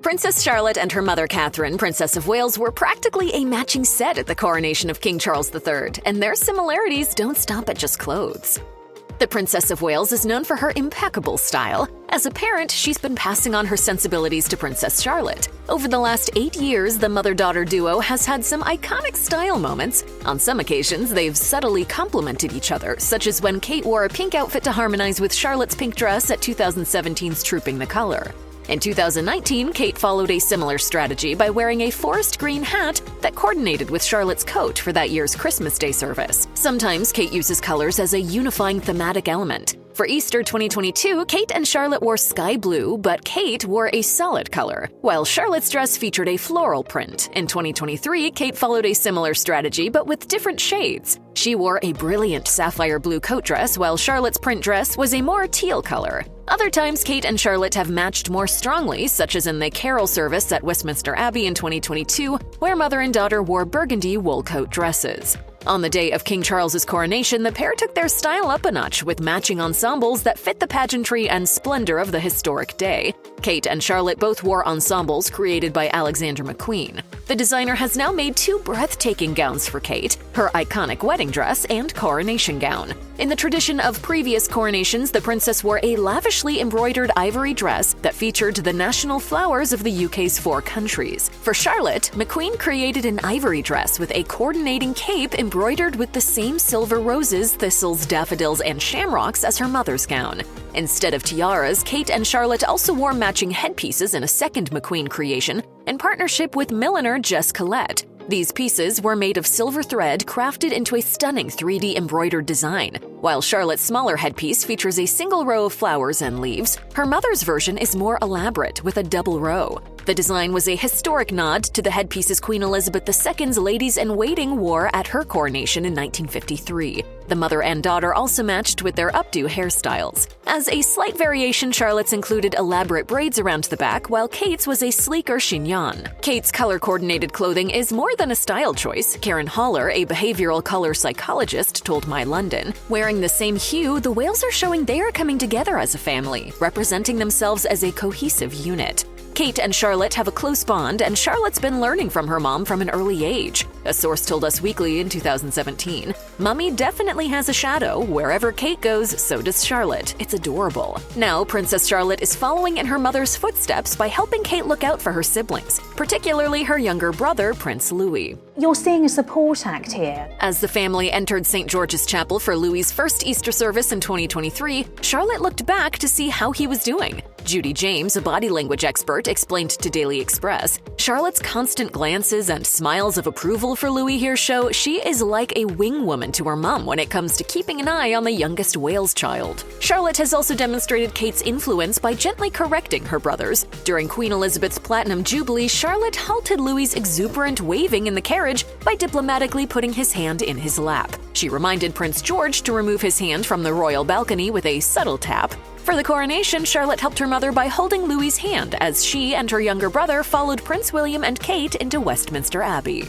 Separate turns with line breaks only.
Princess Charlotte and her mother Catherine, Princess of Wales, were practically a matching set at the coronation of King Charles III, and their similarities don't stop at just clothes. The Princess of Wales is known for her impeccable style. As a parent, she's been passing on her sensibilities to Princess Charlotte. Over the last 8 years, the mother-daughter duo has had some iconic style moments. On some occasions, they've subtly complemented each other, such as when Kate wore a pink outfit to harmonize with Charlotte's pink dress at 2017's Trooping the Color. In 2019, Kate followed a similar strategy by wearing a forest green hat that coordinated with Charlotte's coat for that year's Christmas Day service. Sometimes Kate uses colors as a unifying thematic element. For Easter 2022, Kate and Charlotte wore sky blue, but Kate wore a solid color, while Charlotte's dress featured a floral print. In 2023, Kate followed a similar strategy, but with different shades. She wore a brilliant sapphire blue coat dress, while Charlotte's print dress was a more teal color. Other times, Kate and Charlotte have matched more strongly, such as in the carol service at Westminster Abbey in 2022, where mother and daughter wore burgundy wool coat dresses. On the day of King Charles's coronation, the pair took their style up a notch with matching ensembles that fit the pageantry and splendor of the historic day. Kate and Charlotte both wore ensembles created by Alexander McQueen. The designer has now made 2 breathtaking gowns for Kate, her iconic wedding dress and coronation gown. In the tradition of previous coronations, the princess wore a lavishly embroidered ivory dress that featured the national flowers of the UK's 4 countries. For Charlotte, McQueen created an ivory dress with a coordinating cape embroidered with the same silver roses, thistles, daffodils, and shamrocks as her mother's gown. Instead of tiaras, Kate and Charlotte also wore matching headpieces in a second McQueen creation in partnership with milliner Jess Collette. These pieces were made of silver thread crafted into a stunning 3D embroidered design. While Charlotte's smaller headpiece features a single row of flowers and leaves, her mother's version is more elaborate with a double row. The design was a historic nod to the headpieces Queen Elizabeth II's ladies-in-waiting wore at her coronation in 1953. The mother and daughter also matched with their updo hairstyles. As a slight variation, Charlotte's included elaborate braids around the back, while Kate's was a sleeker chignon. Kate's color-coordinated clothing is more than a style choice. Karen Haller, a behavioral color psychologist, told My London, "Wearing the same hue, the Wales are showing they are coming together as a family, representing themselves as a cohesive unit." Kate and Charlotte have a close bond, and Charlotte's been learning from her mom from an early age. A source told Us Weekly in 2017, "Mummy definitely has a shadow. Wherever Kate goes, so does Charlotte. It's adorable." Now, Princess Charlotte is following in her mother's footsteps by helping Kate look out for her siblings, particularly her younger brother, Prince Louis.
You're seeing a support act here.
As the family entered St. George's Chapel for Louis's first Easter service in 2023, Charlotte looked back to see how he was doing. Judy James, a body language expert, explained to Daily Express, "Charlotte's constant glances and smiles of approval for Louis here show she is like a wing woman to her mom when it comes to keeping an eye on the youngest Wales child." Charlotte has also demonstrated Kate's influence by gently correcting her brothers. During Queen Elizabeth's Platinum Jubilee, Charlotte halted Louis's exuberant waving in the carriage by diplomatically putting his hand in his lap. She reminded Prince George to remove his hand from the royal balcony with a subtle tap. For the coronation, Charlotte helped her mother by holding Louis's hand as she and her younger brother followed Prince William and Kate into Westminster Abbey.